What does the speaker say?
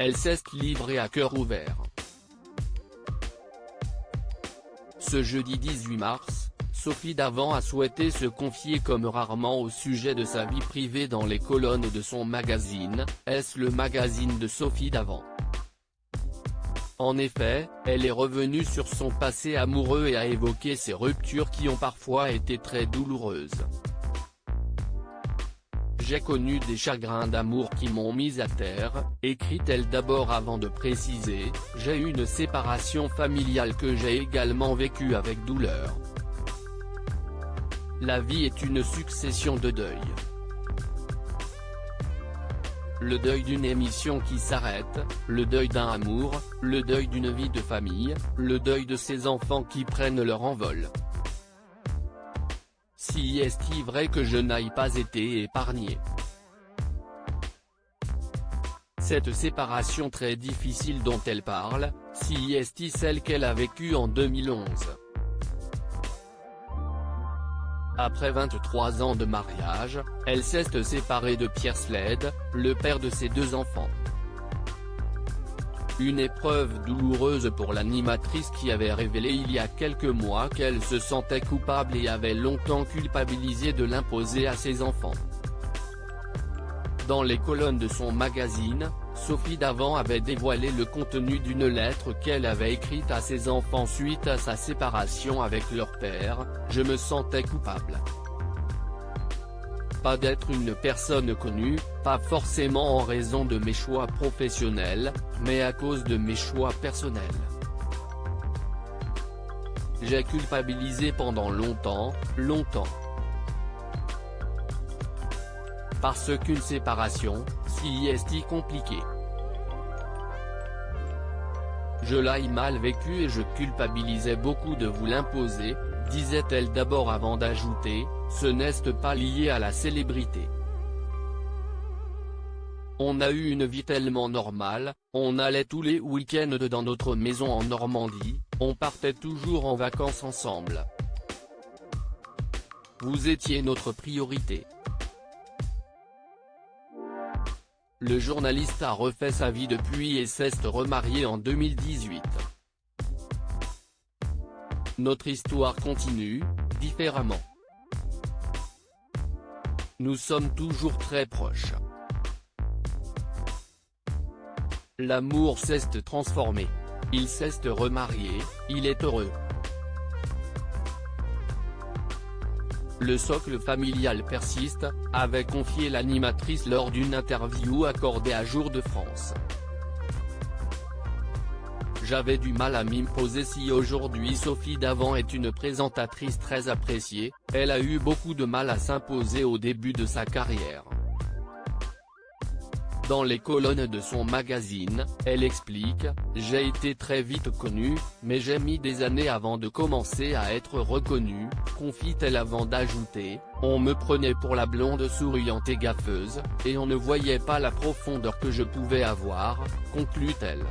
elle s'est livrée à cœur ouvert. Ce jeudi 18 mars, Sophie Davant a souhaité se confier comme rarement au sujet de sa vie privée dans les colonnes de son magazine, Est-ce le magazine de Sophie Davant. En effet, elle est revenue sur son passé amoureux et a évoqué ses ruptures qui ont parfois été très douloureuses. J'ai connu des chagrins d'amour qui m'ont mise à terre, écrit-elle d'abord avant de préciser, j'ai eu une séparation familiale que j'ai également vécue avec douleur. La vie est une succession de deuils. Le deuil d'une émission qui s'arrête, le deuil d'un amour, le deuil d'une vie de famille, le deuil de ses enfants qui prennent leur envol. Si est-il vrai que je n'aille pas été épargné. Cette séparation très difficile dont elle parle, si est-il celle qu'elle a vécue en 2011. Après 23 ans de mariage, elle s'est séparée de Pierre Sled, le père de ses 2 enfants. Une épreuve douloureuse pour l'animatrice qui avait révélé il y a quelques mois qu'elle se sentait coupable et avait longtemps culpabilisé de l'imposer à ses enfants. Dans les colonnes de son magazine, Sophie Davant avait dévoilé le contenu d'une lettre qu'elle avait écrite à ses enfants suite à sa séparation avec leur père, « Je me sentais coupable. Pas d'être une personne connue, pas forcément en raison de mes choix professionnels, mais à cause de mes choix personnels. J'ai culpabilisé pendant longtemps. Parce qu'une séparation, si est compliquée. Je l'ai mal vécu et je culpabilisais beaucoup de vous l'imposer, disait-elle d'abord avant d'ajouter, ce n'est pas lié à la célébrité. On a eu une vie tellement normale, on allait tous les week-ends dans notre maison en Normandie, on partait toujours en vacances ensemble. Vous étiez notre priorité. Le journaliste a refait sa vie depuis et s'est remarié en 2018. Notre histoire continue, différemment. Nous sommes toujours très proches. L'amour s'est transformé. Il s'est remarié, il est heureux. Le socle familial persiste, avait confié l'animatrice lors d'une interview accordée à Jour de France. J'avais du mal à m'imposer si aujourd'hui Sophie Davant est une présentatrice très appréciée, elle a eu beaucoup de mal à s'imposer au début de sa carrière. Dans les colonnes de son magazine, elle explique, j'ai été très vite connue, mais j'ai mis des années avant de commencer à être reconnue, confie-t-elle avant d'ajouter, on me prenait pour la blonde souriante et gaffeuse, et on ne voyait pas la profondeur que je pouvais avoir, conclut-elle.